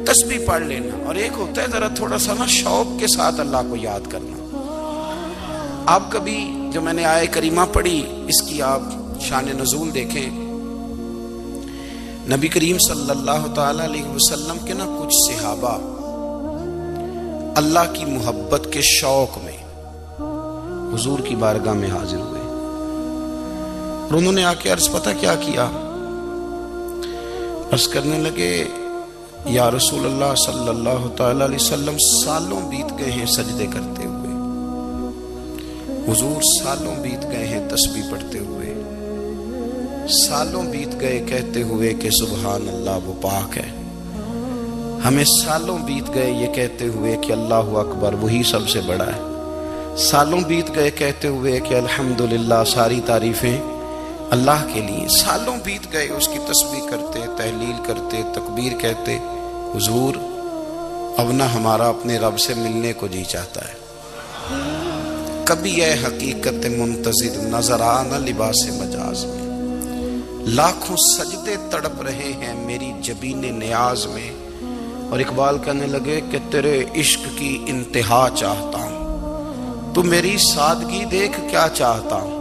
تسبیح پڑھ لینا، اور ایک ہوتا ہے ذرا تھوڑا سا نا شوق کے ساتھ اللہ کو یاد کرنا۔ آپ کبھی جو میں نے آیہ کریمہ پڑھی اس کی آپ شان نزول دیکھیں، نبی کریم صلی اللہ تعالی علیہ وسلم کے نا کچھ صحابہ اللہ کی محبت کے شوق میں حضور کی بارگاہ میں حاضر ہوئے، اور انہوں نے آ کے عرض پتہ کیا کیا، عرض کرنے لگے یا رسول اللہ صلی اللہ تعالی علیہ وسلم سالوں بیت گئے ہیں سجدے کرتے ہوئے، حضور سالوں بیت گئے ہیں تسبیح پڑھتے ہوئے، سالوں بیت گئے کہتے ہوئے کہ سبحان اللہ وہ پاک ہے، ہمیں سالوں بیت گئے یہ کہتے ہوئے کہ اللہ اکبر وہی سب سے بڑا ہے، سالوں بیت گئے کہتے ہوئے کہ الحمدللہ ساری تعریفیں اللہ کے لیے، سالوں بیت گئے اس کی تسبیح کرتے، تحلیل کرتے، تکبیر کہتے، حضور اب نہ ہمارا اپنے رب سے ملنے کو جی چاہتا ہے، کبھی اے حقیقت منتظر نظر آنا لباس مجاز میں، لاکھوں سجدے تڑپ رہے ہیں میری جبین نیاز میں، اور اقبال کہنے لگے کہ تیرے عشق کی انتہا چاہتا ہوں، تو میری سادگی دیکھ کیا چاہتا ہوں،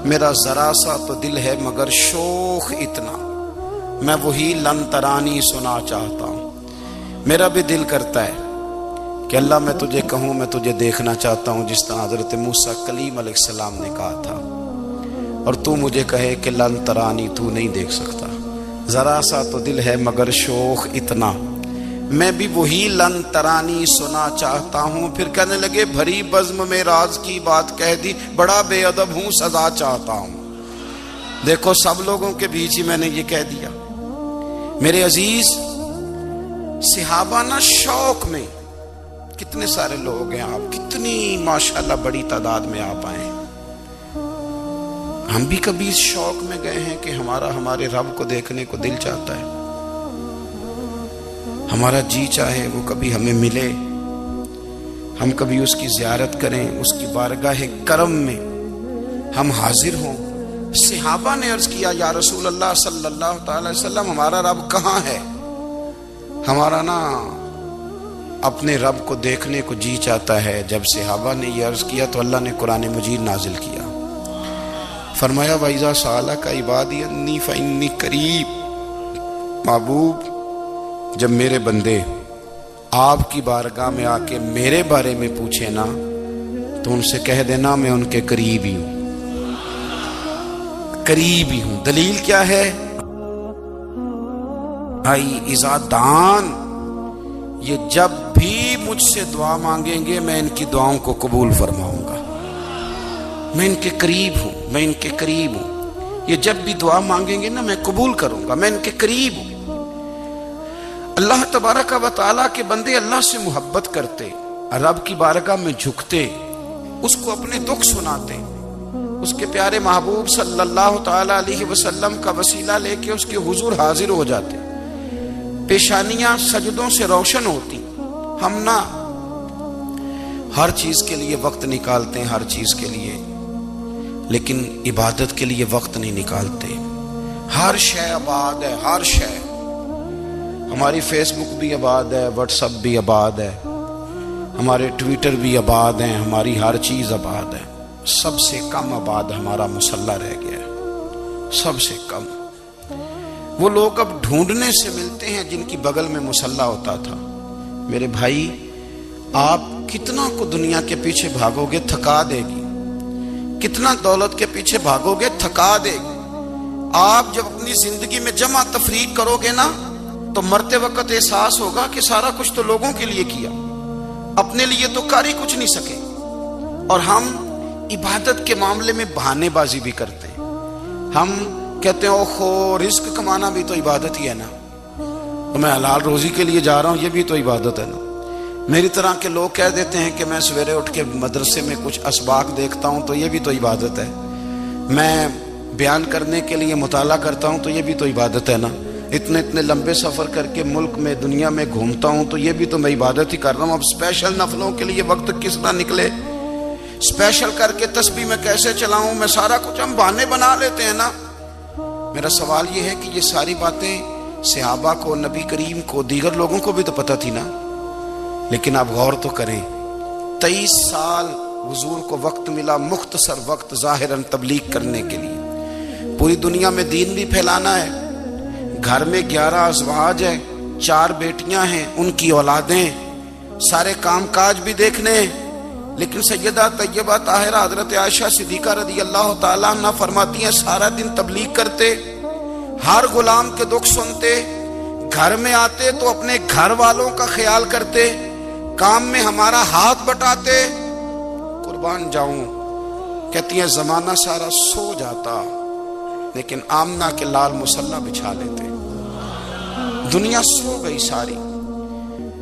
میرا ذرا سا تو دل ہے مگر شوق اتنا، میں وہی لن ترانی سنا چاہتا ہوں، میرا بھی دل کرتا ہے کہ اللہ میں تجھے کہوں میں تجھے دیکھنا چاہتا ہوں جس طرح حضرت موسیٰ کلیم علیہ السلام نے کہا تھا، اور تو مجھے کہے کہ لن ترانی تو نہیں دیکھ سکتا، ذرا سا تو دل ہے مگر شوق اتنا، میں بھی وہی لن ترانی سنا چاہتا ہوں۔ پھر کہنے لگے بھری بزم میں راز کی بات کہہ دی، بڑا بے ادب ہوں سزا چاہتا ہوں۔ دیکھو سب لوگوں کے بیچ ہی میں نے یہ کہہ دیا۔ میرے عزیز صحابہ نا شوق میں، کتنے سارے لوگ ہیں آپ، کتنی ماشاءاللہ بڑی تعداد میں آپ آئے ہیں، ہم بھی کبھی اس شوق میں گئے ہیں کہ ہمارے رب کو دیکھنے کو دل چاہتا ہے، ہمارا جی چاہے وہ کبھی ہمیں ملے، ہم کبھی اس کی زیارت کریں، اس کی بارگاہ کرم میں ہم حاضر ہوں۔ صحابہ نے عرض کیا یا رسول اللہ صلی اللہ تعالی وسلم ہمارا رب کہاں ہے؟ ہمارا نا اپنے رب کو دیکھنے کو جی چاہتا ہے۔ جب صحابہ نے یہ عرض کیا تو اللہ نے قرآن مجید نازل کیا، فرمایا وَإِذَا سَأَلَكَ عِبَادِي عَنِّي فَإِنِّي قَرِيبٌ، محبوب جب میرے بندے آپ کی بارگاہ میں آ کے میرے بارے میں پوچھے نا تو ان سے کہہ دینا میں ان کے قریب ہی ہوں، قریب ہی ہوں۔ دلیل کیا ہے؟ بھائی اذا دان، یہ جب بھی مجھ سے دعا مانگیں گے میں ان کی دعاؤں کو قبول فرماؤں گا، میں ان کے قریب ہوں، میں ان کے قریب ہوں، یہ جب بھی دعا مانگیں گے نا میں قبول کروں گا، میں ان کے قریب ہوں۔ اللہ تبارک و تعالیٰ کے بندے اللہ سے محبت کرتے، رب کی بارگاہ میں جھکتے، اس کو اپنے دکھ سناتے، اس کے پیارے محبوب صلی اللہ تعالی علیہ وسلم کا وسیلہ لے کے اس کے حضور حاضر ہو جاتے، پیشانیاں سجدوں سے روشن ہوتی۔ ہم نا ہر چیز کے لیے وقت نکالتے ہیں، ہر چیز کے لیے، لیکن عبادت کے لیے وقت نہیں نکالتے۔ ہر شے آباد ہے، ہر شے، ہماری فیس بک بھی آباد ہے، واٹس ایپ بھی آباد ہے، ہمارے ٹویٹر بھی آباد ہیں، ہماری ہر چیز آباد ہے، سب سے کم آباد ہمارا مصلی رہ گیا ہے، سب سے کم۔ وہ لوگ اب ڈھونڈنے سے ملتے ہیں جن کی بغل میں مصلی ہوتا تھا۔ میرے بھائی آپ کتنا کو دنیا کے پیچھے بھاگو گے تھکا دے گی، کتنا دولت کے پیچھے بھاگو گے تھکا دے گی۔ آپ جب اپنی زندگی میں جمع تفریق کرو گے نا تو مرتے وقت احساس ہوگا کہ سارا کچھ تو لوگوں کے لیے کیا، اپنے لیے تو کر ہی کچھ نہیں سکے۔ اور ہم عبادت کے معاملے میں بہانے بازی بھی کرتے ہیں، ہم کہتے ہیں اوہو رزق کمانا بھی تو عبادت ہی ہے نا، تو میں حلال روزی کے لیے جا رہا ہوں، یہ بھی تو عبادت ہے نا۔ میری طرح کے لوگ کہہ دیتے ہیں کہ میں سویرے اٹھ کے مدرسے میں کچھ اسباق دیکھتا ہوں تو یہ بھی تو عبادت ہے، میں بیان کرنے کے لیے مطالعہ کرتا ہوں تو یہ بھی تو عبادت ہے نا، اتنے لمبے سفر کر کے ملک میں دنیا میں گھومتا ہوں تو یہ بھی تو میں عبادت ہی کر رہا ہوں۔ اب اسپیشل نفلوں کے لیے وقت کس طرح نکلے، اسپیشل کر کے تسبیح میں کیسے چلاؤں، میں سارا کچھ ہم بہانے بنا لیتے ہیں نا۔ میرا سوال یہ ہے کہ یہ ساری باتیں صحابہ کو, نبی کریم کو, دیگر لوگوں کو بھی تو پتہ تھی نا. لیکن آپ غور تو کریں, 23 سال حضور کو وقت ملا, مختصر وقت ظاہراً تبلیغ کرنے کے لیے. پوری دنیا میں دین بھی پھیلانا ہے. گھر میں 11 ازواج ہیں, 4 بیٹیاں ہیں, ان کی اولادیں, سارے کام کاج بھی دیکھنے. لیکن سیدہ طیبہ طاہرہ حضرت عائشہ صدیقہ رضی اللہ تعالیٰ عنہ فرماتی ہیں سارا دن تبلیغ کرتے, ہر غلام کے دکھ سنتے, گھر میں آتے تو اپنے گھر والوں کا خیال کرتے, کام میں ہمارا ہاتھ بٹاتے. قربان جاؤں, کہتی ہیں زمانہ سارا سو جاتا لیکن آمنہ کے لال مصلی بچھا لیتے. دنیا سو گئی, ساری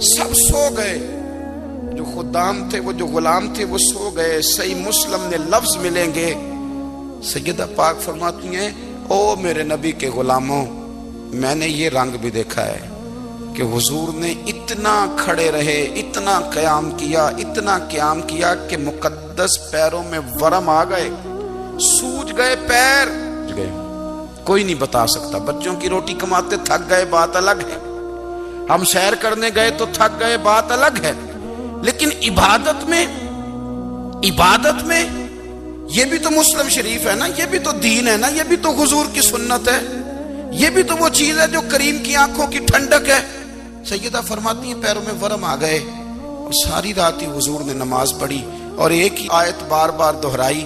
سب سو گئے, جو خدام تھے, وہ جو غلام تھے, وہ سو گئے. صحیح مسلم میں لفظ ملیں گے, سیدہ پاک فرماتی ہیں او میرے نبی کے غلاموں, میں نے یہ رنگ بھی دیکھا ہے کہ حضور نے اتنا کھڑے رہے, اتنا قیام کیا, اتنا قیام کیا کہ مقدس پیروں میں ورم آ گئے, سوج گئے پیر گئے. کوئی نہیں بتا سکتا. بچوں کی روٹی کماتے تھک گئے بات الگ ہے, ہم سیر کرنے گئے تو تھک گئے بات الگ ہے. لیکن عبادت میں یہ بھی تو مسلم شریف ہے نا, یہ بھی تو دین ہے نا, یہ بھی تو حضور کی سنت ہے, یہ بھی تو وہ چیز ہے جو کریم کی آنکھوں کی ٹھنڈک ہے. سیدہ فرماتی ہیں پیروں میں ورم آ گئے, اور ساری رات ہی حضور نے نماز پڑھی اور ایک ہی آیت بار بار دہرائی.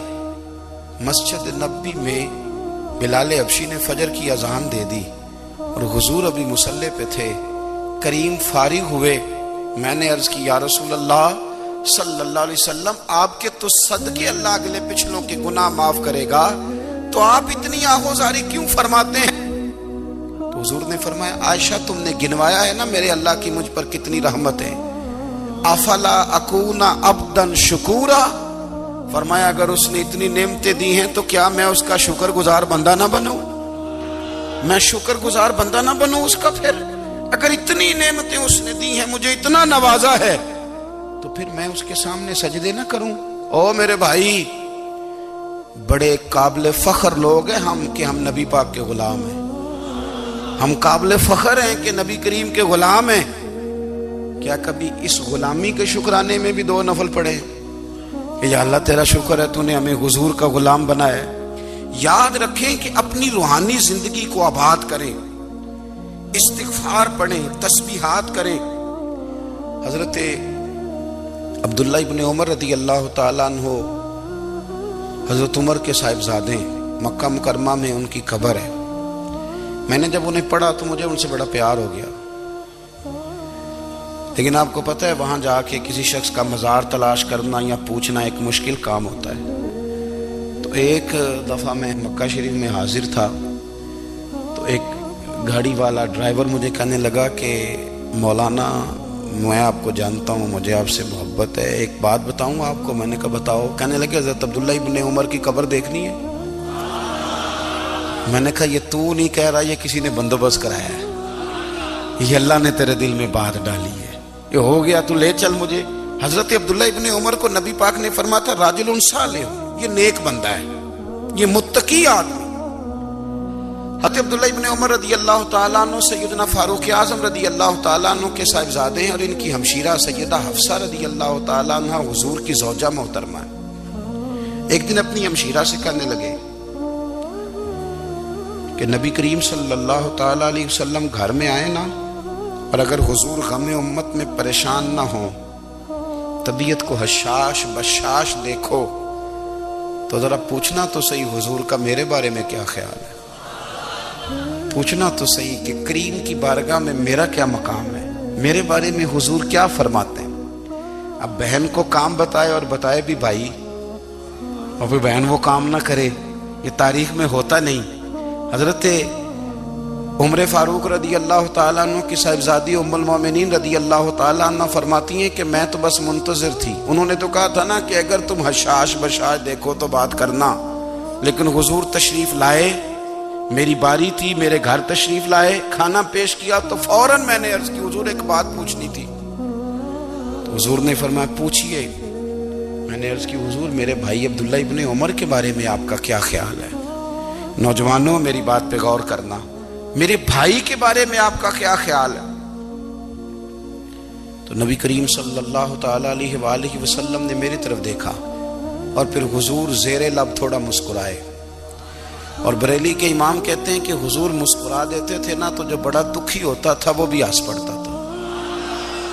مسجد نبی میں بلال حبشی نے فجر کی اذان دے دی اور حضور ابھی مصلی پہ تھے. کریم فارغ ہوئے, میں نے عرض کی یا رسول اللہ صلی اللہ علیہ وسلم, آپ کے تو صدقے اللہ اگلے پچھلوں کے گناہ معاف کرے گا, تو آپ اتنی آہوزاری کیوں فرماتے ہیں؟ تو حضور نے فرمایا عائشہ تم نے گنوایا ہے نا میرے اللہ کی مجھ پر کتنی رحمت ہے. افلا اکون عبدا شکورا, فرمایا اگر اس نے اتنی نعمتیں دی ہیں تو کیا میں اس کا شکر گزار بندہ نہ بنوں؟ میں شکر گزار بندہ نہ بنوں اس کا؟ پھر اگر اتنی نعمتیں اس نے دی ہیں, مجھے اتنا نوازا ہے, تو پھر میں اس کے سامنے سجدے نہ کروں؟ او میرے بھائی, بڑے قابل فخر لوگ ہیں ہم کہ ہم نبی پاک کے غلام ہیں. ہم قابل فخر ہیں کہ نبی کریم کے غلام ہیں. کیا کبھی اس غلامی کے شکرانے میں بھی 2 نفل پڑھے کہ یا اللہ تیرا شکر ہے تو نے ہمیں حضور کا غلام بنایا ہے؟ یاد رکھیں کہ اپنی روحانی زندگی کو آباد کریں, استغفار پڑھیں, تسبیحات کریں. حضرت عبداللہ ابن عمر رضی اللہ تعالیٰ عنہ حضرت عمر کے صاحبزادے, مکہ مکرمہ میں ان کی قبر ہے. میں نے جب انہیں پڑھا تو مجھے ان سے بڑا پیار ہو گیا. لیکن آپ کو پتہ ہے وہاں جا کے کسی شخص کا مزار تلاش کرنا یا پوچھنا ایک مشکل کام ہوتا ہے. تو ایک دفعہ میں مکہ شریف میں حاضر تھا, تو ایک گاڑی والا ڈرائیور مجھے کہنے لگا کہ مولانا میں آپ کو جانتا ہوں, مجھے آپ سے محبت ہے, ایک بات بتاؤں آپ کو. میں نے کہا بتاؤ. کہنے لگے حضرت عبداللہ ابن عمر کی قبر دیکھنی ہے. میں نے کہا یہ تو نہیں کہہ رہا, یہ کسی نے بندوبست کرایا ہے, یہ اللہ نے تیرے دل میں بات ڈالی ہے, یہ ہو گیا تو لے چل مجھے. حضرت عبداللہ ابن عمر کو نبی پاک نے فرمایا تھا راجل صالح, یہ نیک بندہ ہے, یہ متقی آدمی. حضرت عبداللہ ابن عمر رضی اللہ تعالیٰ عنہ سیدنا فاروق اعظم رضی اللہ تعالیٰ عنہ کے صاحبزادے ہیں, اور ان کی ہمشیرہ سیدہ حفصہ رضی اللہ تعالیٰ عنہ حضور کی زوجہ محترمہ ہے. ایک دن اپنی ہمشیرہ سے کہنے لگے کہ نبی کریم صلی اللہ تعالیٰ علیہ وسلم گھر میں آئے نا, اور اگر حضور غم امت میں پریشان نہ ہوں, طبیعت کو حشاش بشاش دیکھو, تو ذرا پوچھنا تو صحیح حضور کا میرے بارے میں کیا خیال ہے. پوچھنا تو صحیح کہ کریم کی بارگاہ میں میرا کیا مقام ہے, میرے بارے میں حضور کیا فرماتے ہیں. اب بہن کو کام بتائے اور بتائے بھی بھائی, اور پھر بہن وہ کام نہ کرے, یہ تاریخ میں ہوتا نہیں. حضرت عمر فاروق رضی اللہ تعالیٰ عنہ کی صاحبزادی ام المومنین رضی اللہ تعالیٰ عنہ فرماتی ہیں کہ میں تو بس منتظر تھی. انہوں نے تو کہا تھا نا کہ اگر تم حشاش بشاش دیکھو تو بات کرنا, لیکن حضور تشریف لائے, میری باری تھی, میرے گھر تشریف لائے, کھانا پیش کیا تو فوراً میں نے عرض کی حضور ایک بات پوچھنی تھی. تو حضور نے فرمایا پوچھئے. میں نے عرض کی حضور میرے بھائی عبداللہ ابن عمر کے بارے میں آپ کا کیا خیال ہے؟ نوجوانوں میری بات پہ غور کرنا, میرے بھائی کے بارے میں آپ کا کیا خیال ہے؟ تو نبی کریم صلی اللہ تعالی علیہ وآلہ وسلم نے میری طرف دیکھا اور پھر حضور زیر لب تھوڑا مسکرائے. اور بریلی کے امام کہتے ہیں کہ حضور مسکرا دیتے تھے نا تو جو بڑا دکھی ہوتا تھا وہ بھی ہنس پڑتا تھا.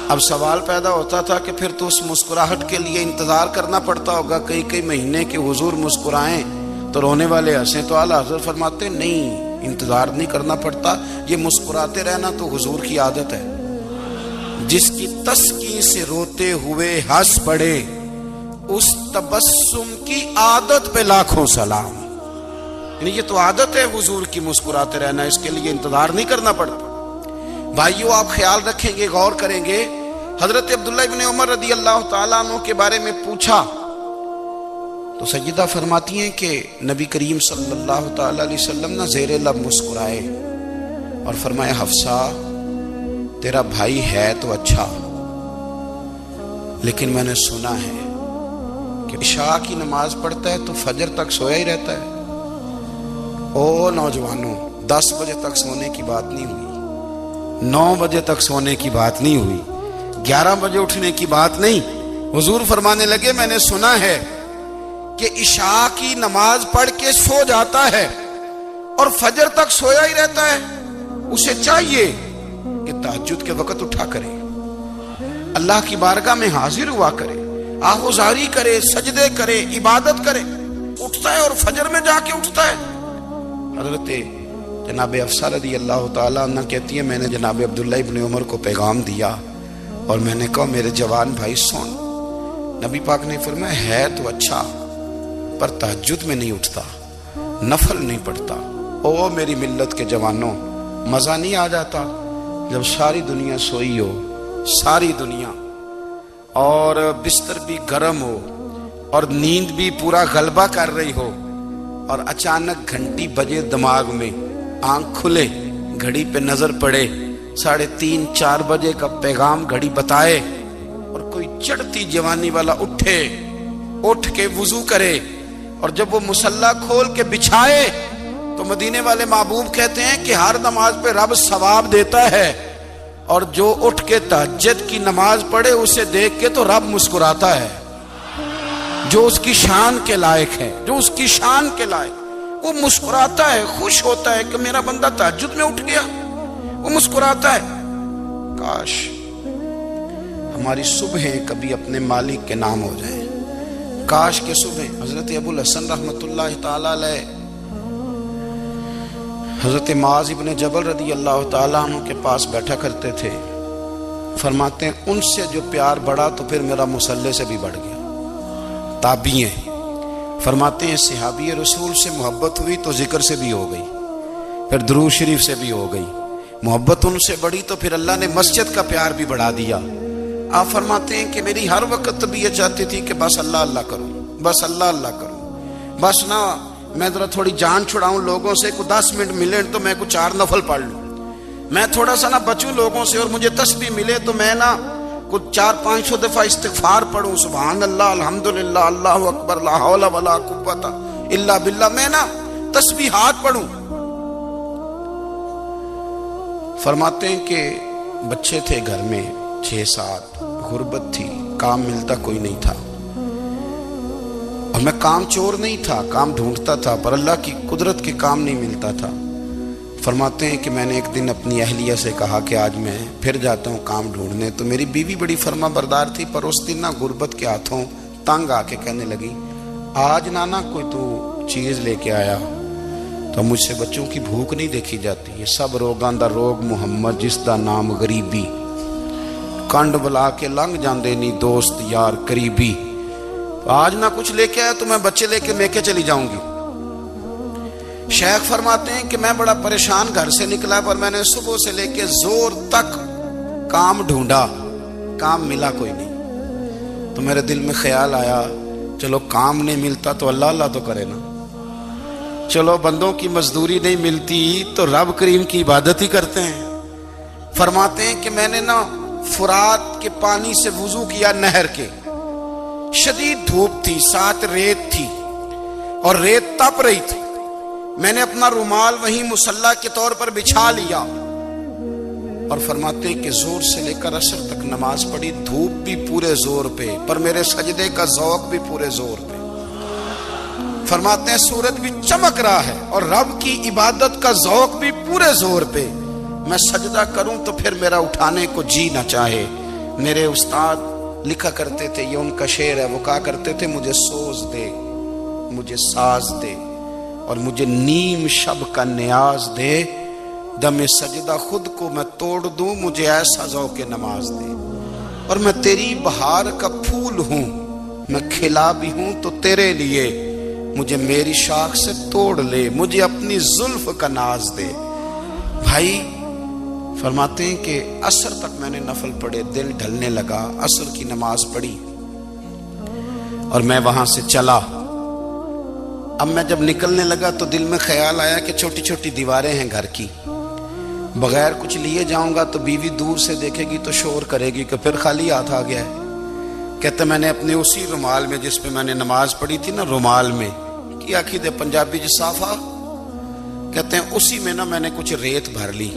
اب سوال پیدا ہوتا تھا کہ پھر تو اس مسکراہٹ کے لیے انتظار کرنا پڑتا ہوگا کئی مہینے کہ حضور مسکرائیں تو رونے والے ہنسیں. تو اعلیٰ حضرت فرماتے نہیں، انتظار نہیں کرنا پڑتا، یہ مسکراتے رہنا تو حضور کی عادت ہے. جس کی تسکین سے روتے ہوئے ہنس پڑے اس تبسم کی عادت پہ لاکھوں سلام. یعنی یہ تو عادت ہے حضور کی مسکراتے رہنا، اس کے لیے انتظار نہیں کرنا پڑتا. بھائیو آپ خیال رکھیں گے، غور کریں گے. حضرت عبداللہ ابن عمر رضی اللہ تعالیٰ عنہ کے بارے میں پوچھا تو سیدہ فرماتی ہیں کہ نبی کریم صلی اللہ تعالیٰ علیہ وسلم نے زیر لب مسکرائے اور فرمایا حفصہ تیرا بھائی ہے تو اچھا، لیکن میں نے سنا ہے کہ عشاء کی نماز پڑھتا ہے تو فجر تک سویا ہی رہتا ہے. او نوجوانوں، 10 بجے تک سونے کی بات نہیں ہوئی، 9 بجے تک سونے کی بات نہیں ہوئی، 11 بجے اٹھنے کی بات نہیں. حضور فرمانے لگے میں نے سنا ہے کہ عشاء کی نماز پڑھ کے سو جاتا ہے اور فجر تک سویا ہی رہتا ہے، اسے چاہیے کہ تہجد کے وقت اٹھا کرے، اللہ کی بارگاہ میں حاضر ہوا کرے، آہوزاری کرے، سجدے کرے، عبادت کرے. اٹھتا ہے اور فجر میں جا کے اٹھتا ہے. حضرت جناب حفصہ رضی اللہ تعالیٰ عنہ کہتی ہے میں نے جناب عبداللہ ابن عمر کو پیغام دیا اور میں نے کہا میرے جوان بھائی سن. نبی پاک نے فرمایا ہے تو اچھا پر تہجد میں نہیں اٹھتا، نفل نہیں پڑھتا. او میری ملت کے جوانوں، مزہ نہیں آ جاتا جب ساری دنیا سوئی ہو، ساری دنیا، اور بستر بھی گرم ہو اور نیند بھی پورا غلبہ کر رہی ہو، اور اچانک گھنٹی بجے دماغ میں، آنکھ کھلے، گھڑی پہ نظر پڑے، 3:30 4 بجے کا پیغام گھڑی بتائے، اور کوئی چڑھتی جوانی والا اٹھ کے وضو کرے، اور جب وہ مصلی کھول کے بچھائے تو مدینے والے محبوب کہتے ہیں کہ ہر نماز پہ رب ثواب دیتا ہے، اور جو اٹھ کے تہجد کی نماز پڑھے اسے دیکھ کے تو رب مسکراتا ہے. جو اس کی شان کے لائق ہے، جو اس کی شان کے لائق، وہ مسکراتا ہے، خوش ہوتا ہے کہ میرا بندہ تہجد میں اٹھ گیا، وہ مسکراتا ہے. کاش ہماری صبحیں کبھی اپنے مالک کے نام ہو جائیں. کاش کے صبح حضرت ابو الحسن رحمت اللہ تعالیٰ علیہ حضرت معاذ ابن جبل رضی اللہ تعالیٰ عنہ کے پاس بیٹھا کرتے تھے. فرماتے ہیں ان سے جو پیار بڑھا تو پھر میرا مصلی سے بھی بڑھ گیا. تابعی ہیں، فرماتے ہیں صحابی رسول سے محبت ہوئی تو ذکر سے بھی ہو گئی، پھر درود شریف سے بھی ہو گئی. محبت ان سے بڑھی تو پھر اللہ نے مسجد کا پیار بھی بڑھا دیا. آپ فرماتے ہیں کہ میری ہر وقت طبیعت چاہتی تھی کہ بس اللہ اللہ کروں، بس اللہ اللہ کروں، بس نہ میں ذرا تھوڑی جان چھڑاؤں لوگوں سے، کو 10 منٹ ملے تو میں کچھ 4 نفل پڑھ لوں، میں تھوڑا سا نہ بچوں لوگوں سے، اور مجھے تسبیح ملے تو میں نہ کچھ 400-500 دفعہ استغفار پڑھوں، سبحان اللہ، الحمدللہ، اللہ اکبر، لا حول ولا قوت الا باللہ، میں نہ تسبیحات پڑھوں. فرماتے ہیں کہ بچے تھے گھر میں 6-7، غربت تھی، کام ملتا کوئی نہیں تھا، اور میں کام چور نہیں تھا، کام ڈھونڈتا تھا، پر اللہ کی قدرت کے کام نہیں ملتا تھا. فرماتے ہیں کہ میں نے ایک دن اپنی اہلیہ سے کہا کہ آج میں پھر جاتا ہوں کام ڈھونڈنے. تو میری بیوی بڑی فرما بردار تھی، پر اس دن نہ غربت کے ہاتھوں تنگ آ کے کہنے لگی آج نانا کوئی تو چیز لے کے آیا تو مجھ سے بچوں کی بھوک نہیں دیکھی جاتی. یہ سب روگاں دا روگ محمد جس دا نام غریبی، کنڈ بلا کے لنگ جاندے نہیں دوست یار قریبی. آج نہ کچھ لے کے آیا تو میں بچے لے کے میکے چلی جاؤں گی. شیخ فرماتے ہیں کہ میں بڑا پریشان گھر سے نکلا، پر میں نے صبح سے لے کے زور تک کام ڈھونڈا، کام ملا کوئی نہیں. تو میرے دل میں خیال آیا چلو کام نہیں ملتا تو اللہ اللہ تو کرے نا، چلو بندوں کی مزدوری نہیں ملتی تو رب کریم کی عبادت ہی کرتے ہیں. فرماتے ہیں کہ میں نے نا فرات کے پانی سے وضو کیا، نہر کے، شدید دھوپ تھی، ساتھ ریت تھی اور ریت تپ رہی تھی. میں نے اپنا رومال وہیں مصلی کے طور پر بچھا لیا اور فرماتے ہیں کہ زور سے لے کر عصر تک نماز پڑھی، دھوپ بھی پورے زور پہ پر میرے سجدے کا ذوق بھی پورے زور پہ۔ فرماتے ہیں سورج بھی چمک رہا ہے اور رب کی عبادت کا ذوق بھی پورے زور پہ، میں سجدہ کروں تو پھر میرا اٹھانے کو جی نہ چاہے۔ میرے استاد لکھا کرتے تھے، یہ ان کا شعر ہے، وہ کہا کرتے تھے مجھے سوز دے، مجھے ساز دے اور مجھے نیم شب کا نیاز دے، دم سجدہ خود کو میں توڑ دوں، مجھے ایسا ذوق نماز دے۔ اور میں تیری بہار کا پھول ہوں، میں کھلا بھی ہوں تو تیرے لیے، مجھے میری شاخ سے توڑ لے، مجھے اپنی زلف کا ناز دے۔ بھائی فرماتے ہیں کہ عصر تک میں نے نفل پڑھے، دل ڈھلنے لگا، عصر کی نماز پڑھی اور میں وہاں سے چلا۔ اب میں جب نکلنے لگا تو دل میں خیال آیا کہ چھوٹی چھوٹی دیواریں ہیں گھر کی، بغیر کچھ لیے جاؤں گا تو بیوی دور سے دیکھے گی تو شور کرے گی کہ پھر خالی ہاتھ آ گیا ہے۔ کہتے میں نے اپنے اسی رومال میں جس پہ میں نے نماز پڑھی تھی نا، رومال میں کی آخی دے پنجابی جسافہ کہتے ہیں، اسی میں نا میں نے کچھ ریت بھر لی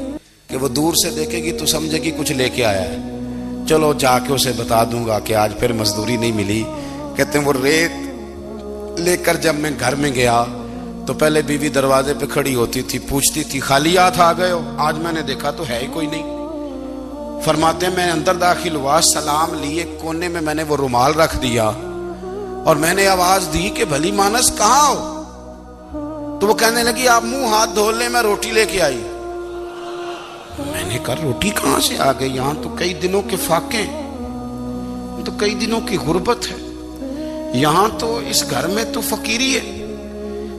کہ وہ دور سے دیکھے گی تو سمجھے گی کچھ لے کے آیا ہے، چلو جا کے اسے بتا دوں گا کہ آج پھر مزدوری نہیں ملی۔ کہتے ہیں وہ ریت لے کر جب میں گھر میں گیا تو پہلے بیوی دروازے پہ کھڑی ہوتی تھی، پوچھتی تھی خالی ہاتھ آ گئے ہو؟ آج میں نے دیکھا تو ہے ہی کوئی نہیں۔ فرماتے ہیں میں اندر داخل ہوا، سلام لیے، کونے میں میں نے وہ رومال رکھ دیا اور میں نے آواز دی کہ بھلی مانس کہاں ہو؟ تو وہ کہنے لگی آپ منہ ہاتھ دھو لیں، میں روٹی لے کے آئی۔ میں نے کہا روٹی کہاں سے آ گئی؟ یہاں تو کئی دنوں کے فاقے، تو کئی دنوں کی غربت ہے، یہاں تو اس گھر میں تو فقیری ہے۔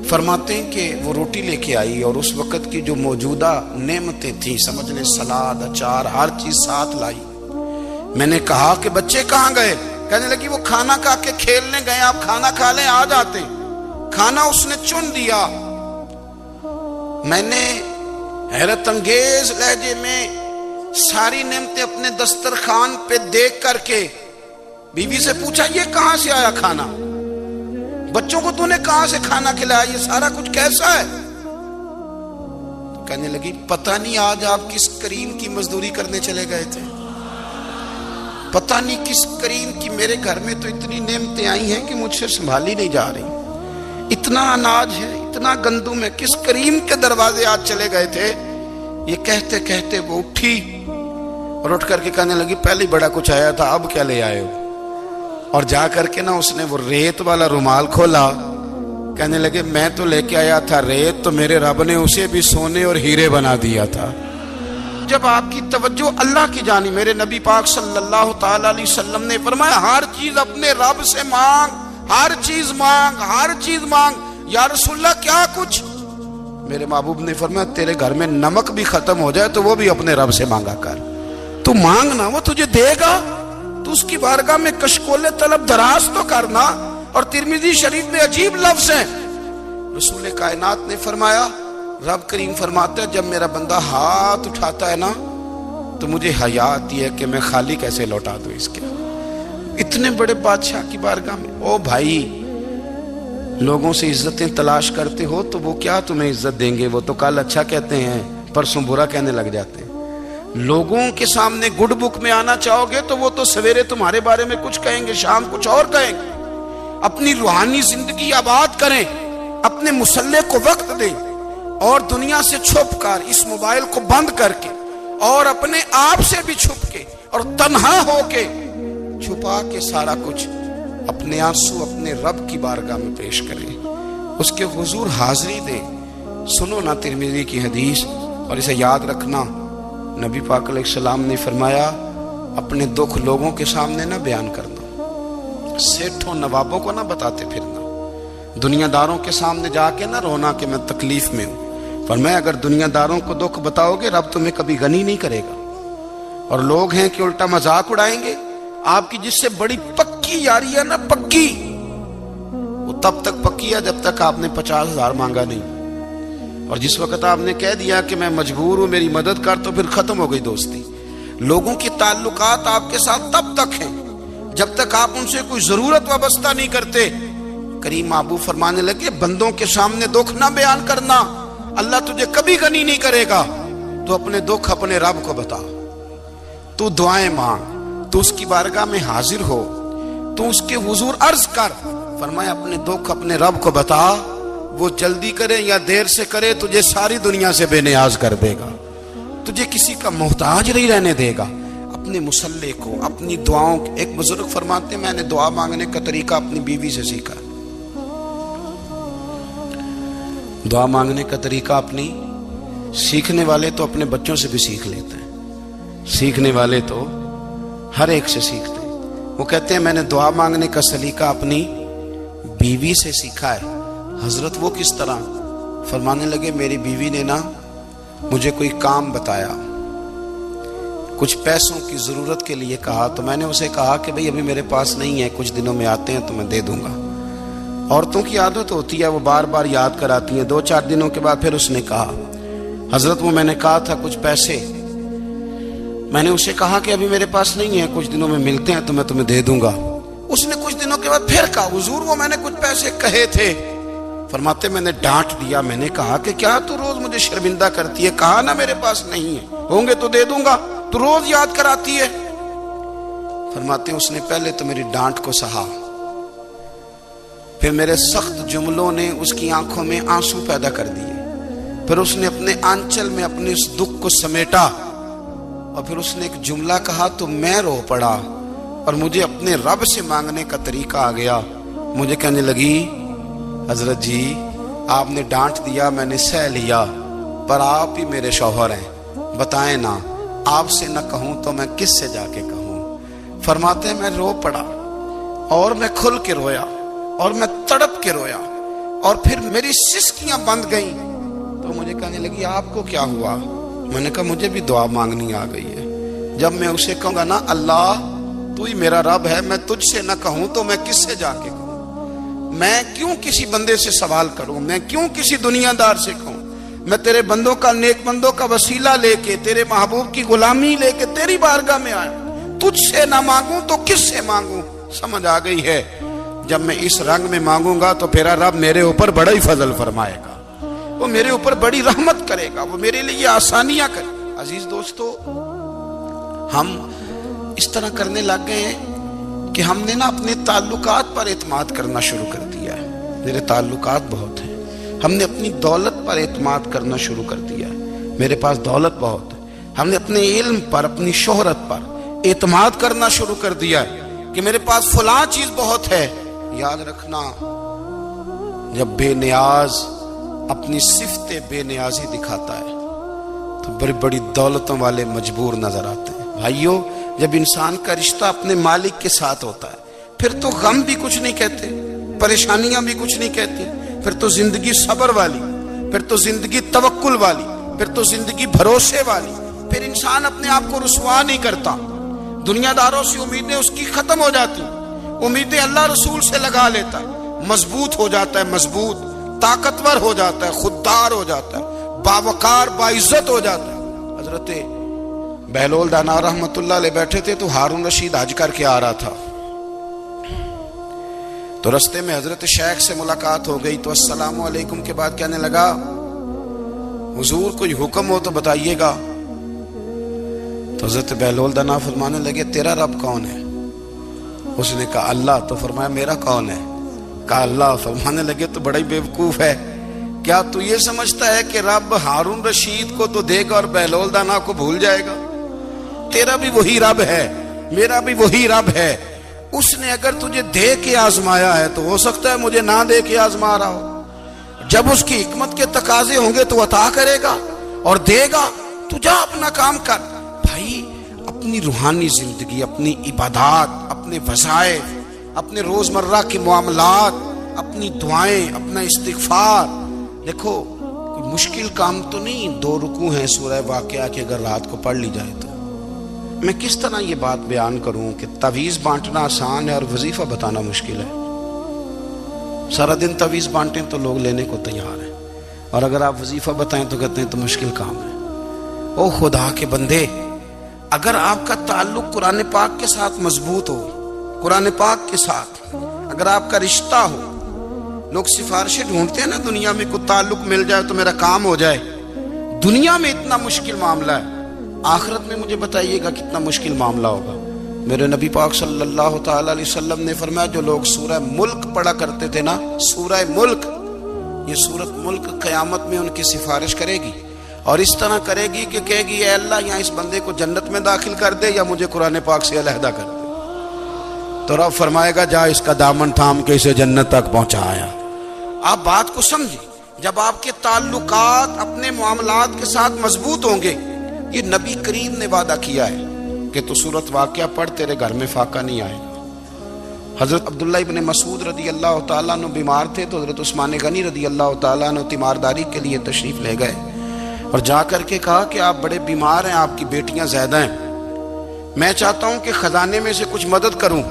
فرماتے ہیں کہ وہ روٹی لے کے آئی اور اس وقت کی جو موجودہ نعمتیں تھیں، سمجھ لیں سلاد، اچار، ہر چیز ساتھ لائی۔ میں نے کہا کہ بچے کہاں گئے؟ کہنے لگی وہ کھانا کھا کے کھیلنے گئے، آپ کھانا کھا لیں آ جاتے۔ کھانا اس نے چن دیا۔ میں نے حیرت انگیز لہجے میں ساری نعمتیں اپنے دسترخوان پہ دیکھ کر کے بیوی سے پوچھا یہ کہاں سے آیا کھانا؟ بچوں کو تو نے کہاں سے کھانا کھلایا؟ یہ سارا کچھ کیسا ہے؟ تو کہنے لگی پتہ نہیں آج آپ کس کریم کی مزدوری کرنے چلے گئے تھے، پتہ نہیں کس کریم کی، میرے گھر میں تو اتنی نعمتیں آئی ہیں کہ مجھ سے سنبھالی نہیں جا رہی، اتنا اناج ہے، اتنا گندم ہے، کس کریم کے دروازے آج چلے گئے تھے؟ یہ کہتے کہتے وہ اٹھی اور اٹھ کر کے کہنے لگی پہلے بڑا کچھ آیا تھا، اب کیا لے آئے ہو؟ اور جا کر کے نا اس نے وہ ریت والا رومال کھولا، کہنے لگے میں تو لے کے آیا تھا ریت، تو میرے رب نے اسے بھی سونے اور ہیرے بنا دیا تھا۔ جب آپ کی توجہ اللہ کی جانب، میرے نبی پاک صلی اللہ تعالی علیہ وسلم نے فرمایا ہر چیز اپنے رب سے مانگ، ہر چیز مانگ، ہر چیز مانگ۔ یا رسول اللہ کیا کچھ؟ میرے محبوب نے فرمایا تیرے گھر میں نمک بھی ختم ہو جائے تو وہ بھی اپنے رب سے مانگا کر، تو مانگنا وہ تجھے دے گا، تو اس کی بارگاہ میں کشکول طلب دراز تو کرنا۔ اور ترمذی شریف میں عجیب لفظ ہیں، رسول کائنات نے فرمایا، رب کریم فرماتا ہے جب میرا بندہ ہاتھ اٹھاتا ہے نا تو مجھے حیا آتی ہے کہ میں خالی کیسے لوٹا دوں اس کے۔ اتنے بڑے بادشاہ کی بارگاہ میں، او بھائی لوگوں سے عزتیں تلاش کرتے ہو تو وہ کیا تمہیں عزت دیں گے؟ وہ تو کل اچھا کہتے ہیں پرسوں برا کہنے لگ جاتے ہیں۔ لوگوں کے سامنے گڈ بک میں آنا چاہو گے تو وہ تو سویرے تمہارے بارے میں کچھ کہیں گے، شام کچھ اور کہیں گے۔ اپنی روحانی زندگی آباد کریں، اپنے مسلح کو وقت دیں اور دنیا سے چھپ کر، اس موبائل کو بند کر کے اور اپنے آپ سے بھی چھپ کے اور تنہا ہو کے چھپا کے سارا کچھ اپنے آنسو اپنے رب کی بارگاہ میں پیش کریں، اس کے حضور حاضری دیں۔ سنو نا ترمذی کی حدیث اور اسے یاد رکھنا، نبی پاک علیہ السلام نے فرمایا اپنے دکھ لوگوں کے سامنے نہ بیان کرنا، سیٹھوں نوابوں کو نہ بتاتے پھرنا، دنیا داروں کے سامنے جا کے نہ رونا کہ میں تکلیف میں ہوں۔ فرمایا اگر دنیا داروں کو دکھ بتاؤ گے رب تمہیں کبھی غنی نہیں کرے گا، اور لوگ ہیں کہ الٹا مذاق اڑائیں گے۔ آپ کی جس سے بڑی پکی یاری ہے نا، پکی، وہ تب تک پکی ہے جب تک آپ نے 50,000 مانگا نہیں، اور جس وقت آپ نے کہہ دیا کہ میں مجبور ہوں میری مدد کر تو پھر ختم ہو گئی دوستی۔ لوگوں کی تعلقات آپ کے ساتھ تب تک ہیں جب تک آپ ان سے کوئی ضرورت وابستہ نہیں کرتے۔ کریم محبوب فرمانے لگے بندوں کے سامنے دکھ نہ بیان کرنا، اللہ تجھے کبھی غنی نہیں کرے گا، تو اپنے دکھ اپنے رب کو بتا، تو دعائیں مانگ، تو اس کی بارگاہ میں حاضر ہو، تو اس کے حضور عرض کر۔ فرمایا اپنے دکھ اپنے رب کو بتا، وہ جلدی کرے یا دیر سے کرے تجھے ساری دنیا سے بے نیاز کر دے گا، تجھے کسی کا محتاج نہیں رہنے دے گا۔ اپنے مسلح کو، اپنی دعاؤں، ایک بزرگ فرماتے ہیں میں نے دعا مانگنے کا طریقہ اپنی بیوی سے سیکھا، دعا مانگنے کا طریقہ اپنی، سیکھنے والے تو اپنے بچوں سے بھی سیکھ لیتے ہیں، سیکھنے والے تو ہر ایک سے سیکھتے ہیں۔ وہ کہتے ہیں میں نے دعا مانگنے کا سلیقہ اپنی بیوی سے سیکھا ہے۔ حضرت وہ کس طرح؟ فرمانے لگے میری بیوی نے نا مجھے کوئی کام بتایا، کچھ پیسوں کی ضرورت کے لیے کہا، تو میں نے اسے کہا کہ بھئی ابھی میرے پاس نہیں ہے، کچھ دنوں میں آتے ہیں تو میں دے دوں گا۔ عورتوں کی عادت ہوتی ہے وہ بار بار یاد کراتی ہیں، 2-4 دنوں کے بعد پھر اس نے کہا حضرت وہ میں نے کہا تھا کچھ پیسے، میں نے اسے کہا کہ ابھی میرے پاس نہیں ہے، کچھ دنوں میں ملتے ہیں تو میں تمہیں دے دوں گا۔ اس نے کچھ دنوں کے بعد پھر کہا حضور وہ میں نے کچھ پیسے کہے تھے۔ فرماتے میں نے ڈانٹ دیا، میں نے کہا کہ کیا تو روز مجھے شرمندہ کرتی ہے، کہا نا میرے پاس نہیں ہے، ہوں گے تو دے دوں گا، تو روز یاد کراتی ہے۔ فرماتے ہیں اس نے پہلے تو میری ڈانٹ کو سہا، پھر میرے سخت جملوں نے اس کی آنکھوں میں آنسو پیدا کر دیے، پھر اس نے اپنے آنچل میں اپنے اس دکھ کو سمیٹا، اور پھر اس نے ایک جملہ کہا تو میں رو پڑا، اور مجھے اپنے رب سے مانگنے کا طریقہ آ گیا۔ مجھے کہنے لگی حضرت جی آپ نے ڈانٹ دیا، میں نے سہ لیا، پر آپ ہی میرے شوہر ہیں، بتائیں نا آپ سے نہ کہوں تو میں کس سے جا کے کہوں۔ فرماتے ہیں میں رو پڑا، اور میں کھل کے رویا، اور میں تڑپ کے رویا، اور پھر میری سسکیاں بند گئیں۔ تو مجھے کہنے لگی آپ کو کیا ہوا؟ میں نے کہا مجھے بھی دعا مانگنی آ گئی ہے، جب میں اسے کہوں گا نا اللہ تو ہی میرا رب ہے، میں تجھ سے نہ کہوں تو میں کس سے جا کے کہوں، میں کیوں کسی بندے سے سوال کروں، میں کیوں کسی دنیا دار سے کہوں، میں تیرے بندوں کا، نیک بندوں کا وسیلہ لے کے، تیرے محبوب کی غلامی لے کے تیری بارگاہ میں آیا، تجھ سے نہ مانگوں تو کس سے مانگوں؟ سمجھ آ گئی ہے، جب میں اس رنگ میں مانگوں گا تو پھر رب میرے اوپر بڑا ہی فضل فرمائے گا، وہ میرے اوپر بڑی رحمت کرے گا، وہ میرے لیے آسانیاں کرے۔ عزیز دوستو ہم اس طرح کرنے لگ گئے ہیں کہ ہم نے نا اپنے تعلقات پر اعتماد کرنا شروع کر دیا ہے۔ میرے تعلقات بہت ہیں، ہم نے اپنی دولت پر اعتماد کرنا شروع کر دیا ہے، میرے پاس دولت بہت ہے، ہم نے اپنے علم پر، اپنی شہرت پر اعتماد کرنا شروع کر دیا ہے کہ میرے پاس فلاں چیز بہت ہے۔ یاد رکھنا جب بے نیاز اپنی صفت بے نیازی دکھاتا ہے تو بڑی بڑی دولتوں والے مجبور نظر آتے ہیں۔ بھائیو جب انسان کا رشتہ اپنے مالک کے ساتھ ہوتا ہے پھر تو غم بھی کچھ نہیں کہتے، پریشانیاں بھی کچھ نہیں کہتی، پھر تو زندگی صبر والی، پھر تو زندگی توکل والی، پھر تو زندگی بھروسے والی، پھر انسان اپنے آپ کو رسوا نہیں کرتا، دنیا داروں سے امیدیں اس کی ختم ہو جاتی، امیدیں اللہ رسول سے لگا لیتا ہے، مضبوط ہو جاتا ہے، مضبوط، طاقتور ہو جاتا ہے، خوددار ہو جاتا ہے، باوقار باعزت ہو جاتا ہے۔ حضرت بہلول دانا رحمت اللہ علیہ بیٹھے تھے تو ہارون رشید حج کر کے آ رہا تھا، تو رستے میں حضرت شیخ سے ملاقات ہو گئی، تو السلام علیکم کے بعد کہنے لگا حضور کوئی حکم ہو تو بتائیے گا۔ تو حضرت بہلول دانا فرمانے لگے تیرا رب کون ہے؟ اس نے کہا اللہ۔ تو فرمایا میرا کون ہے؟ کہا اللہ۔ فرمانے لگے تو بڑا ہی بیوقوف ہے، کیا تو یہ سمجھتا ہے کہ رب ہارون رشید کو تو دے گا اور بہلول دانا کو بھول جائے گا؟ تیرا بھی وہی رب ہے، میرا بھی وہی رب ہے، اس نے اگر تجھے دے کے آزمایا ہے تو ہو سکتا ہے مجھے نہ دے کے آزما رہا ہو، جب اس کی حکمت کے تقاضے ہوں گے تو عطا کرے گا اور دے گا، تو جا اپنا کام کر۔ بھائی اپنی روحانی زندگی، اپنی عبادات، اپنے وظائف، اپنے روزمرہ کے معاملات، اپنی دعائیں، اپنا استغفار، دیکھو کوئی مشکل کام تو نہیں، 2 رکوع ہیں سورہ واقعہ کے اگر رات کو پڑھ لی جائے تو۔ میں کس طرح یہ بات بیان کروں کہ تعویذ بانٹنا آسان ہے اور وظیفہ بتانا مشکل ہے۔ سارا دن تعویذ بانٹیں تو لوگ لینے کو تیار ہیں، اور اگر آپ وظیفہ بتائیں تو کہتے ہیں تو مشکل کام ہے۔ او خدا کے بندے، اگر آپ کا تعلق قرآن پاک کے ساتھ مضبوط ہو، قرآن پاک کے ساتھ اگر آپ کا رشتہ ہو، لوگ سفارشیں ڈھونڈتے ہیں نا دنیا میں، کوئی تعلق مل جائے تو میرا کام ہو جائے. دنیا میں اتنا مشکل معاملہ ہے، آخرت میں مجھے بتائیے گا کتنا مشکل معاملہ ہوگا. میرے نبی پاک صلی اللہ تعالی علیہ وسلم نے فرمایا جو لوگ سورہ ملک پڑھا کرتے تھے نا، سورہ ملک، یہ سورت ملک قیامت میں ان کی سفارش کرے گی، اور اس طرح کرے گی کہ کہے گی اے اللہ یہاں اس بندے کو جنت میں داخل کر دے یا مجھے قرآن پاک سے علیحدہ کر دے. تو رب فرمائے گا جا اس کا دامن تھام کے اسے جنت تک پہنچایا. آپ بات کو سمجھیں، جب آپ کے تعلقات اپنے معاملات کے ساتھ مضبوط ہوں گے، یہ نبی کریم نے وعدہ کیا ہے کہ تو سورت واقعہ پڑھ تیرے گھر میں فاقہ نہیں آئے گا. حضرت عبداللہ ابن مسعود رضی اللہ تعالیٰ عنہ بیمار تھے تو حضرت عثمان غنی رضی اللہ تعالیٰ عنہ تیمارداری کے لیے تشریف لے گئے اور جا کر کے کہا کہ آپ بڑے بیمار ہیں، آپ کی بیٹیاں زیادہ ہیں، میں چاہتا ہوں کہ خزانے میں سے کچھ مدد کروں.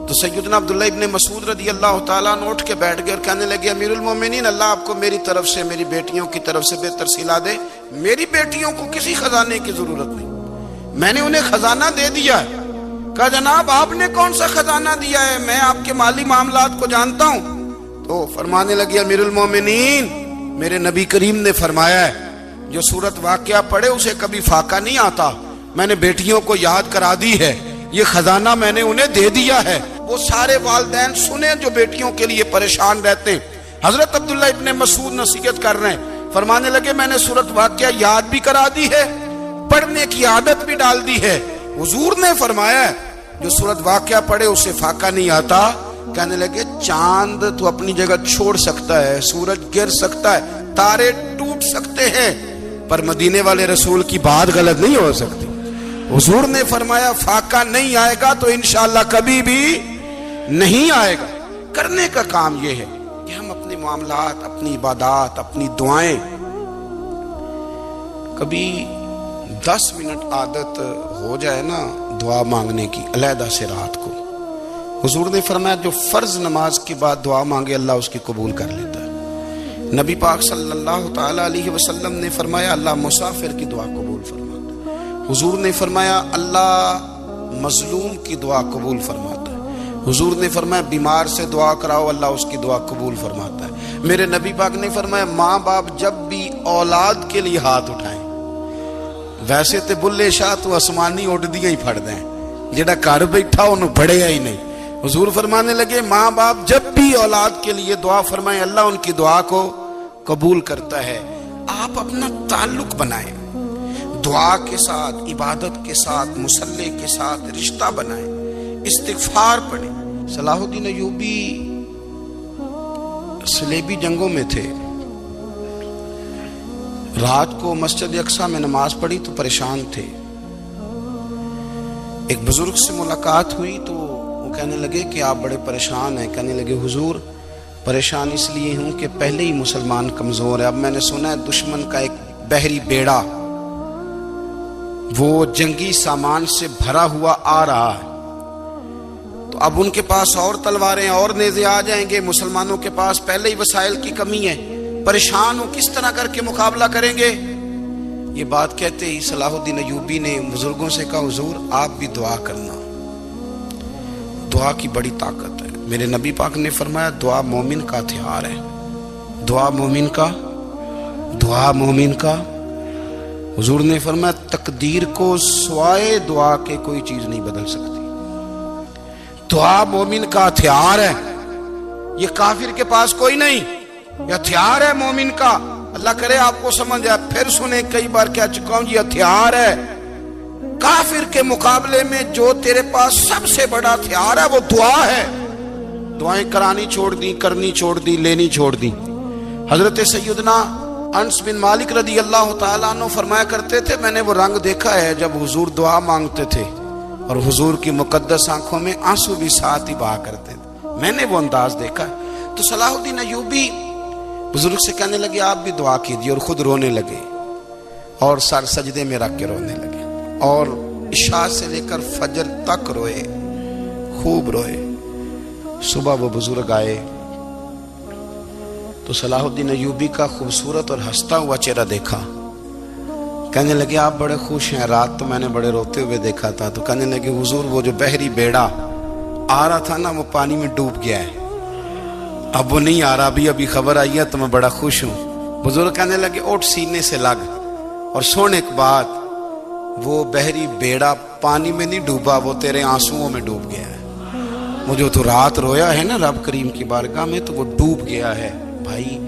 تو سیدنا عبداللہ ابن مسعود رضی اللہ تعالیٰ عنہ اٹھ کے بیٹھ گئے اور کہنے لگے امیر المومنین، اللہ آپ کو میری طرف سے، میری بیٹیوں کی طرف سے بہتر صلہ دے. میری بیٹیوں کو کسی خزانے کی ضرورت نہیں، میں نے انہیں خزانہ دے دیا ہے. کہا جناب آپ نے کون سا خزانہ دیا ہے، میں آپ کے مالی معاملات کو جانتا ہوں. تو فرمانے لگے امیر المومنین، میرے نبی کریم نے فرمایا ہے جو سورت واقعہ پڑھے اسے کبھی فاقہ نہیں آتا. میں نے بیٹیوں کو یاد کرا دی ہے، یہ خزانہ میں نے انہیں دے دیا ہے. وہ سارے والدین سنیں جو بیٹیوں کے لیے پریشان رہتے. حضرت عبداللہ ابن مسعود نصیحت کر رہے ہیں، فرمانے لگے میں نے سورت واقعہ یاد بھی کرا دی ہے، پڑھنے کی عادت بھی ڈال دی ہے. حضور نے فرمایا ہے جو سورت واقعہ پڑھے اسے فاقہ نہیں آتا. کہنے لگے چاند تو اپنی جگہ چھوڑ سکتا ہے، سورج گر سکتا ہے، تارے ٹوٹ سکتے ہیں، پر مدینے والے رسول کی بات غلط نہیں ہو سکتی. حضور نے فرمایا فاقہ نہیں آئے گا تو انشاءاللہ کبھی بھی نہیں آئے گا. کرنے کا کام یہ ہے کہ ہم اپنے معاملات، اپنی عبادات، اپنی دعائیں کبھی 10 منٹ عادت ہو جائے نا دعا مانگنے کی علیحدہ سے رات کو. حضور نے فرمایا جو فرض نماز کے بعد دعا مانگے اللہ اس کی قبول کر لیتا ہے. نبی پاک صلی اللہ تعالی علیہ وسلم نے فرمایا اللہ مسافر کی دعا قبول فرماتا ہے. حضور نے فرمایا اللہ مظلوم کی دعا قبول فرماتا ہے. حضور نے فرمایا بیمار سے دعا کراؤ اللہ اس کی دعا قبول فرماتا ہے. میرے نبی پاک نے فرمایا ماں باپ جب بھی اولاد کے لیے ہاتھ اٹھائیں، ویسے تے بلے شاہ تو آسمانی اڈدیاں ہی پھڑ دیں، جڑا گھر بیٹھا انہوں پڑھیا ہی نہیں. حضور فرمانے لگے ماں باپ جب بھی اولاد کے لیے دعا فرمائیں اللہ ان کی دعا کو قبول کرتا ہے. آپ اپنا تعلق بنائیں دعا کے ساتھ، عبادت کے ساتھ، مصلی کے ساتھ رشتہ بنائیں، استغفار پڑھیں. صلاح الدین ایوبی صلیبی جنگوں میں تھے، رات کو مسجد اقصی میں نماز پڑھی تو پریشان تھے. ایک بزرگ سے ملاقات ہوئی تو وہ کہنے لگے کہ آپ بڑے پریشان ہیں. کہنے لگے حضور پریشان اس لیے ہوں کہ پہلے ہی مسلمان کمزور ہے، اب میں نے سنا ہے دشمن کا ایک بحری بیڑا وہ جنگی سامان سے بھرا ہوا آ رہا ہے، تو اب ان کے پاس اور تلواریں اور نیزے آ جائیں گے، مسلمانوں کے پاس پہلے ہی وسائل کی کمی ہے، پریشان ہو کس طرح کر کے مقابلہ کریں گے. یہ بات کہتے ہی صلاح الدین ایوبی نے بزرگوں سے کہا حضور آپ بھی دعا کرنا، دعا کی بڑی طاقت ہے. میرے نبی پاک نے فرمایا دعا مومن کا ہتھیار ہے، دعا مومن کا. حضور نے فرمایا تقدیر کو سوائے دعا کے کوئی چیز نہیں بدل سکتی. دعا مومن کا ہتھیار ہے، یہ کافر کے پاس کوئی نہیں، یہ ہتھیار ہے مومن کا. اللہ کرے آپ کو سمجھ آئے. پھر سنیں کئی بار کہہ چکا ہوں یہ ہتھیار ہے. کافر کے مقابلے میں جو تیرے پاس سب سے بڑا ہتھیار ہے وہ دعا ہے. دعائیں کرانی چھوڑ دی، کرنی چھوڑ دی، لینی چھوڑ دی. حضرت سیدنا انس بن مالک رضی اللہ تعالیٰ عنہ فرمایا کرتے تھے میں نے وہ رنگ دیکھا ہے جب حضور دعا مانگتے تھے اور حضور کی مقدس آنکھوں میں آنسو بھی ساتھ ہی بہا کرتے تھے، میں نے وہ انداز دیکھا ہے. تو صلاح الدین ایوبی بزرگ سے کہنے لگے آپ بھی دعا کیجیے، اور خود رونے لگے اور سر سجدے میں رکھ کے رونے لگے اور عشاء سے لے کر فجر تک روئے، خوب روئے. صبح وہ بزرگ آئے تو صلاح الدین ایوبی کا خوبصورت اور ہنستا ہوا چہرہ دیکھا. کہنے لگے آپ بڑے خوش ہیں، رات تو میں نے بڑے روتے ہوئے دیکھا تھا. تو کہنے لگے حضور وہ جو بحری بیڑا آ رہا تھا نا وہ پانی میں ڈوب گیا ہے. اب وہ نہیں آ رہا، ابھی خبر آئی ہے تو میں بڑا خوش ہوں. بزرگ کہنے لگے اٹھ سینے سے لگ، اور سونے کے بعد وہ بحری بیڑا پانی میں نہیں ڈوبا، وہ تیرے آنسوؤں میں ڈوب گیا ہے. وہ جو تو رات رویا ہے نا رب کریم کی بارگاہ میں، تو وہ ڈوب گیا ہے. بھائی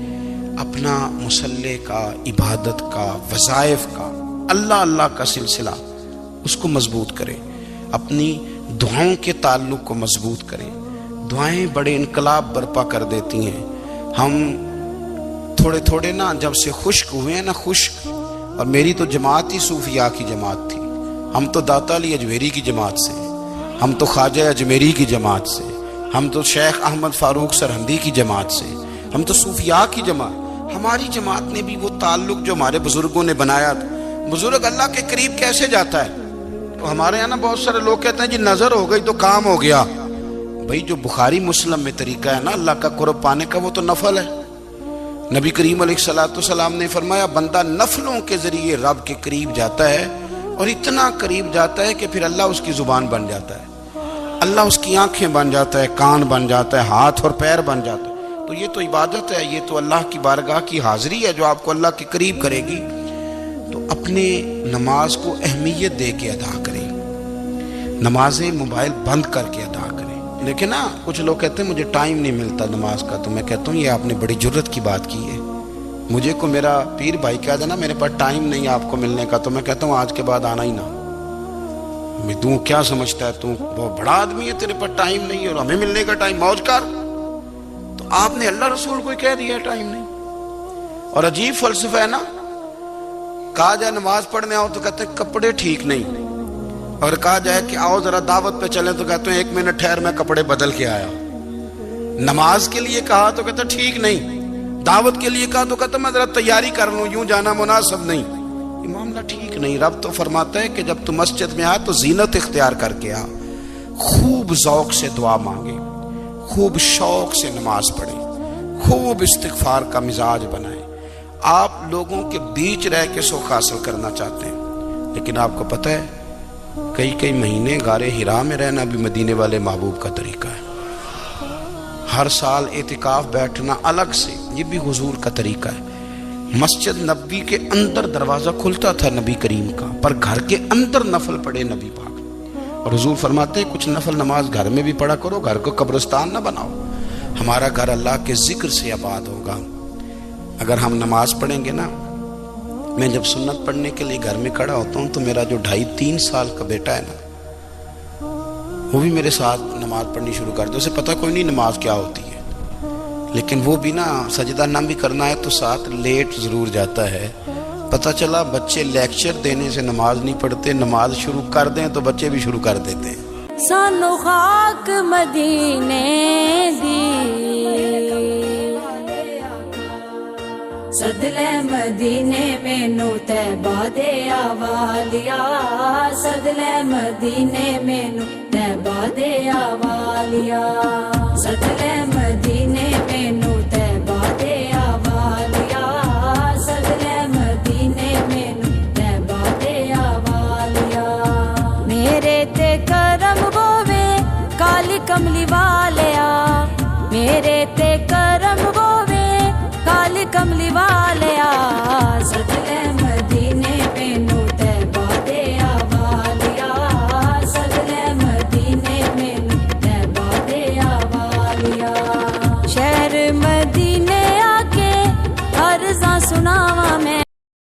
اپنا مصلی کا، عبادت کا، وظائف کا، اللہ اللہ کا سلسلہ اس کو مضبوط کرے. اپنی دعاؤں کے تعلق کو مضبوط کرے. دعائیں بڑے انقلاب برپا کر دیتی ہیں. ہم تھوڑے تھوڑے نا جب سے خشک ہوئے ہیں نا، خشک، اور میری تو جماعت ہی صوفیاء کی جماعت تھی. ہم تو داتا علی اجمیری کی جماعت سے، ہم تو خواجہ اجمیری کی جماعت سے، ہم تو شیخ احمد فاروق سرہندی کی جماعت سے، ہم تو صوفیاء کی جماعت. ہماری جماعت نے بھی وہ تعلق جو ہمارے بزرگوں نے بنایا تھا. بزرگ اللہ کے قریب کیسے جاتا ہے؟ تو ہمارے یہاں نا بہت سارے لوگ کہتے ہیں جی نظر ہو گئی تو کام ہو گیا. بھائی جو بخاری مسلم میں طریقہ ہے نا اللہ کا قرب پانے کا، وہ تو نفل ہے. نبی کریم علیہ الصلوۃ والسلام نے فرمایا بندہ نفلوں کے ذریعے رب کے قریب جاتا ہے، اور اتنا قریب جاتا ہے کہ پھر اللہ اس کی زبان بن جاتا ہے، اللہ اس کی آنکھیں بن جاتا ہے، کان بن جاتا ہے، ہاتھ اور پیر بن جاتا ہے. تو یہ تو عبادت ہے، یہ تو اللہ کی بارگاہ کی حاضری ہے جو آپ کو اللہ کے قریب کرے گی. تو اپنے نماز کو اہمیت دے کے ادا کریں. نمازیں موبائل بند کر کے ادا کریں. لیکن نا کچھ لوگ کہتے ہیں مجھے ٹائم نہیں ملتا نماز کا. تو میں کہتا ہوں یہ آپ نے بڑی جرت کی بات کی ہے. مجھے کو میرا پیر بھائی کہہ دینا میرے پاس ٹائم نہیں آپ کو ملنے کا، تو میں کہتا ہوں آج کے بعد آنا ہی نہ. میں تو کیا سمجھتا ہے تو بہت بڑا آدمی ہے، تیرے پاس ٹائم نہیں ہے اور ہمیں ملنے کا ٹائم، موج کر. تو آپ نے اللہ رسول کو کہہ دیا ٹائم نہیں. اور عجیب فلسفہ ہے نا، کہا جائے نماز پڑھنے آؤ تو کہتے ہیں کپڑے ٹھیک نہیں، اور کہا جائے کہ آؤ ذرا دعوت پہ چلیں تو کہتے ہیں 1 منٹ ٹھہر میں کپڑے بدل کے آیا. نماز کے لیے کہا تو کہتے ہیں ٹھیک نہیں، دعوت کے لیے کہا تو کہتے ہیں میں ذرا تیاری کر لوں، یوں جانا مناسب نہیں. یہ معاملہ ٹھیک نہیں. رب تو فرماتا ہے کہ جب تو مسجد میں آ تو زینت اختیار کر کے آ، خوب ذوق سے دعا مانگے، خوب شوق سے نماز پڑھے، خوب استغفار کا مزاج بنائے. آپ لوگوں کے بیچ رہ کے سکھ حاصل کرنا چاہتے ہیں، لیکن آپ کو پتہ ہے کئی مہینے غار حرا میں رہنا بھی مدینے والے محبوب کا طریقہ ہے. ہر سال اعتکاف بیٹھنا الگ سے، یہ بھی حضور کا طریقہ ہے. مسجد نبی کے اندر دروازہ کھلتا تھا نبی کریم کا، پر گھر کے اندر نفل پڑھے نبی پاک. اور حضور فرماتے ہیں کچھ نفل نماز گھر میں بھی پڑھا کرو، گھر کو قبرستان نہ بناؤ. ہمارا گھر اللہ کے ذکر سے آباد ہوگا. اگر ہم نماز پڑھیں گے نا، میں جب سنت پڑھنے کے لیے گھر میں کھڑا ہوتا ہوں تو میرا جو 2.5-3 سال کا بیٹا ہے نا، وہ بھی میرے ساتھ نماز پڑھنی شروع کر دے. اسے پتہ کوئی نہیں نماز کیا ہوتی ہے، لیکن وہ بھی نا سجدہ نہ بھی کرنا ہے تو ساتھ لیٹ ضرور جاتا ہے. پتہ چلا بچے لیکچر دینے سے نماز نہیں پڑھتے، نماز شروع کر دیں تو بچے بھی شروع کر دیتے ہیں. سانو خاک مدینے دی سدلے مدینے مینو تیبہ دے آوالیا، سدلے مدینے مینو تیبہ دے آوالیا، سدلے